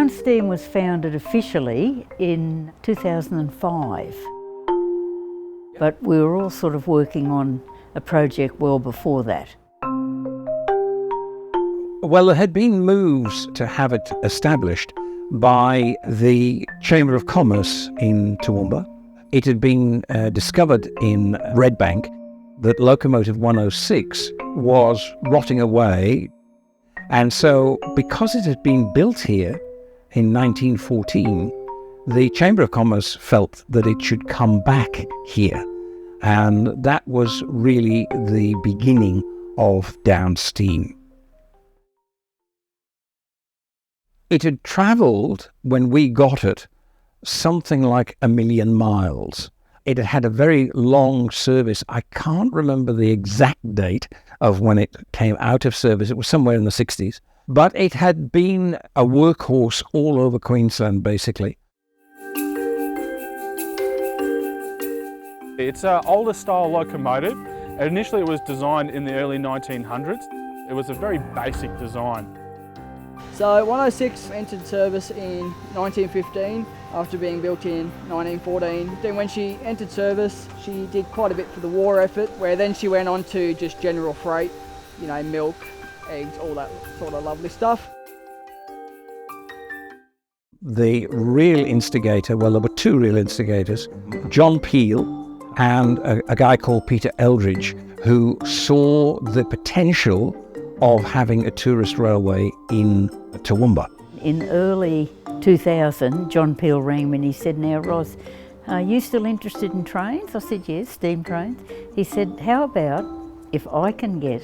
DownsSteam was founded officially in 2005, but we were all sort of working on a project well before that. Well, there had been moves to have it established by the Chamber of Commerce in Toowoomba. It had been discovered in Redbank that locomotive 106 was rotting away. And so, because it had been built here in 1914, the Chamber of Commerce felt that it should come back here. And that was really the beginning of DownsSteam. It had travelled, when we got it, something like 1 million miles. It had had a very long service. I can't remember the exact date of when it came out of service. It was somewhere in the 60s. But it had been a workhorse all over Queensland, basically. It's an older style locomotive. Initially it was designed in the early 1900s. It was a very basic design. So 106 entered service in 1915 after being built in 1914. Then when she entered service, she did quite a bit for the war effort, where then she went on to just general freight, you know, milk, eggs, all that sort of lovely stuff. The real instigator, well, there were two real instigators, John Peel and a guy called Peter Eldridge, who saw the potential of having a tourist railway in Toowoomba. In early 2000, John Peel rang me and he said, "Now Ros, are you still interested in trains?" I said, "Yes, steam trains." He said, "How about if I can get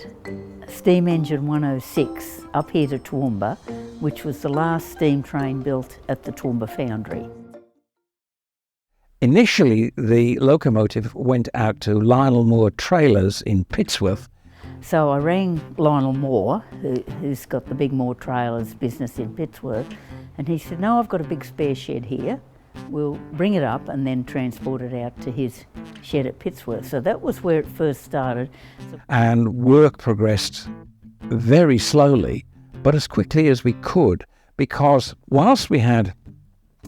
steam engine 106 up here to Toowoomba, which was the last steam train built at the Toowoomba foundry." Initially, the locomotive went out to Lionel Moore Trailers in Pittsworth. So I rang Lionel Moore, who's got the Big Moore Trailers business in Pittsworth, and he said, "No, I've got a big spare shed here. We'll bring it up and then transport it out to his shed at Pittsworth." So that was where it first started. And work progressed very slowly, but as quickly as we could, because whilst we had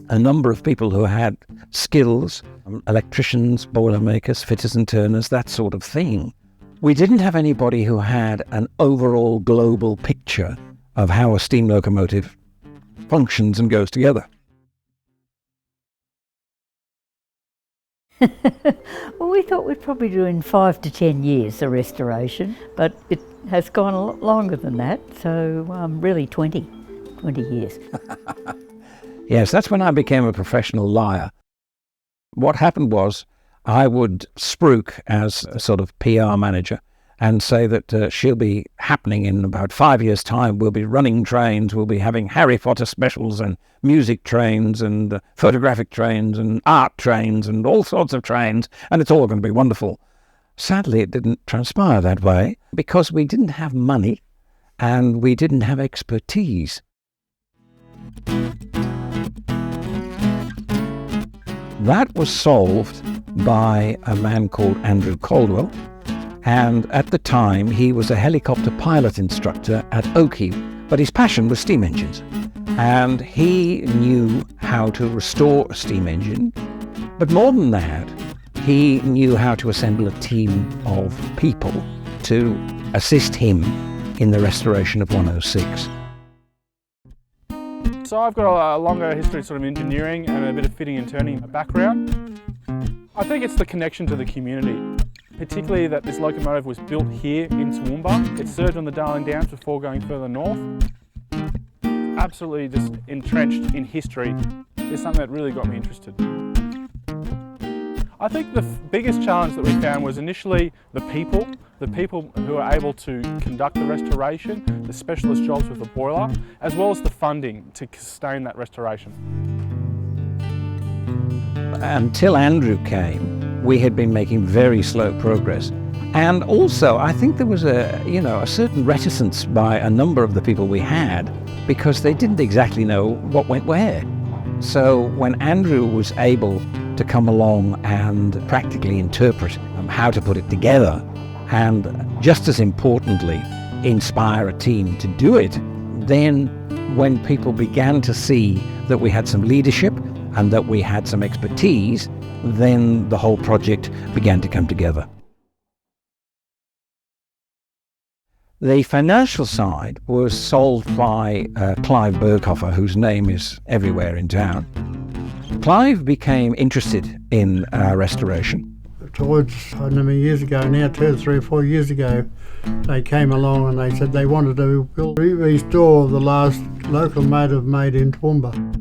a number of people who had skills, electricians, boilermakers, fitters and turners, that sort of thing, we didn't have anybody who had an overall global picture of how a steam locomotive functions and goes together. Well, we thought we'd probably do in 5 to 10 years the restoration, but it has gone a lot longer than that, so really 20 years. Yes, that's when I became a professional liar. What happened was I would spruik as a sort of PR manager and say that she'll be happening in about 5 years' time. We'll be running trains, we'll be having Harry Potter specials and music trains and photographic trains and art trains and all sorts of trains, and it's all going to be wonderful. Sadly, it didn't transpire that way because we didn't have money and we didn't have expertise. That was solved by a man called Andrew Caldwell, and at the time he was a helicopter pilot instructor at Oakey, but his passion was steam engines, and he knew how to restore a steam engine, but more than that, he knew how to assemble a team of people to assist him in the restoration of 106. So I've got a longer history sort of engineering and a bit of fitting and turning background. I think it's the connection to the community, particularly that this locomotive was built here in Toowoomba. It served on the Darling Downs before going further north. Absolutely just entrenched in history is something that really got me interested. I think the biggest challenge that we found was initially the people who are able to conduct the restoration, the specialist jobs with the boiler, as well as the funding to sustain that restoration. Until Andrew came, we had been making very slow progress. And also, I think there was a certain reticence by a number of the people we had because they didn't exactly know what went where. So when Andrew was able to come along and practically interpret how to put it together, and just as importantly, inspire a team to do it, then when people began to see that we had some leadership and that we had some expertise, then the whole project began to come together. The financial side was solved by Clive Berghofer, whose name is everywhere in town. Clive became interested in restoration. Towards, I don't know how many years ago now, 2 or 3 or 4 years ago, they came along and they said they wanted to restore the last locomotive made in Toowoomba.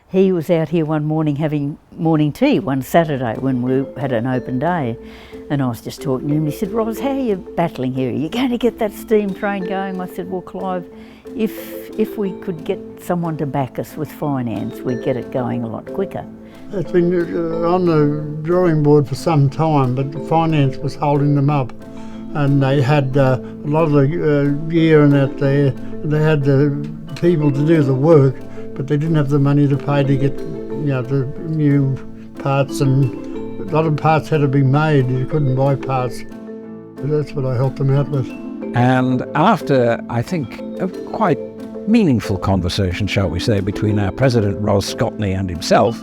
He was out here one morning having morning tea one Saturday when we had an open day, and I was just talking to him. He said, "Ros, how are you battling here? Are you going to get that steam train going?" I said, "Well, Clive, if we could get someone to back us with finance, we'd get it going a lot quicker." It's been on the drawing board for some time, but the finance was holding them up. And they had a lot of the gear and that there. They had the people to do the work, but they didn't have the money to pay to get, the new parts, and a lot of parts had to be made. You couldn't buy parts. That's what I helped them out with. And after, I think, a quite meaningful conversation, shall we say, between our president, Ros Scotney, and himself,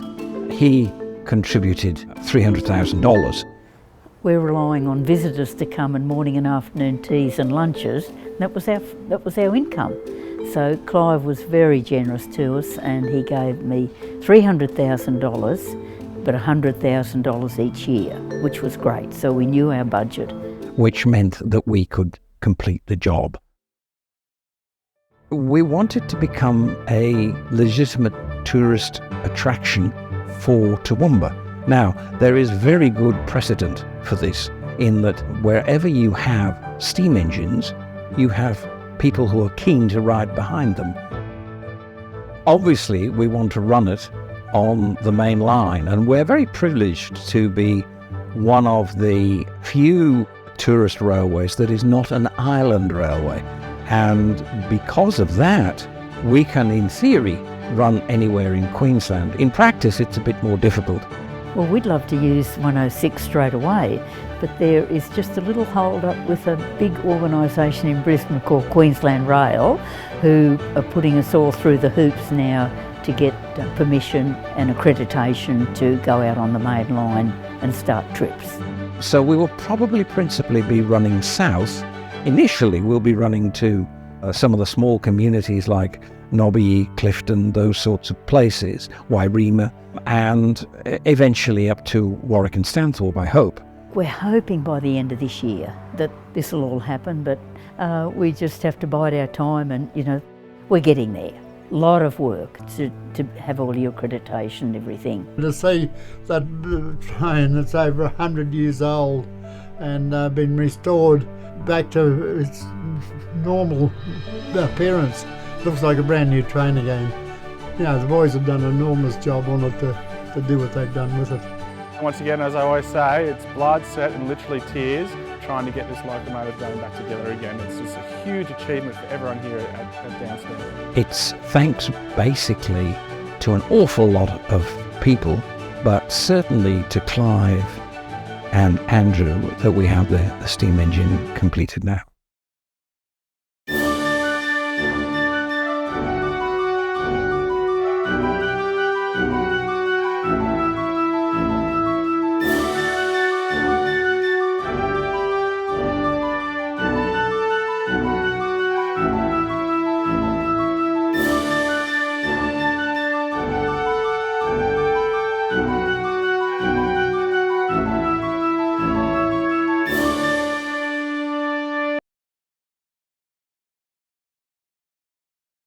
he contributed $300,000. We're relying on visitors to come and morning and afternoon teas and lunches. That was our income. So Clive was very generous to us, and he gave me $300,000, but $100,000 each year, which was great. So we knew our budget. Which meant that we could complete the job. We wanted to become a legitimate tourist attraction for Toowoomba. Now, there is very good precedent for this, in that wherever you have steam engines, you have people who are keen to ride behind them. Obviously, we want to run it on the main line, and we're very privileged to be one of the few tourist railways that is not an island railway. And because of that, we can, in theory, run anywhere in Queensland. In practice, it's a bit more difficult. Well, we'd love to use 106 straight away, but there is just a little hold-up with a big organisation in Brisbane called Queensland Rail, who are putting us all through the hoops now to get permission and accreditation to go out on the main line and start trips. So we will probably principally be running south. Initially, we'll be running to some of the small communities like Nobby, Clifton, those sorts of places, Wairima, and eventually up to Warwick and Stanthorpe, I hope. We're hoping by the end of this year that this will all happen, but we just have to bide our time, and we're getting there. A lot of work to have all your accreditation and everything. To see that train that's over 100 years old and been restored back to its normal appearance, looks like a brand new train again. The boys have done an enormous job on it to do what they've done with it. Once again, as I always say, it's blood, sweat and literally tears trying to get this locomotive going back together again. It's just a huge achievement for everyone here at DownsSteam. It's thanks basically to an awful lot of people, but certainly to Clive and Andrew, that we have the steam engine completed now.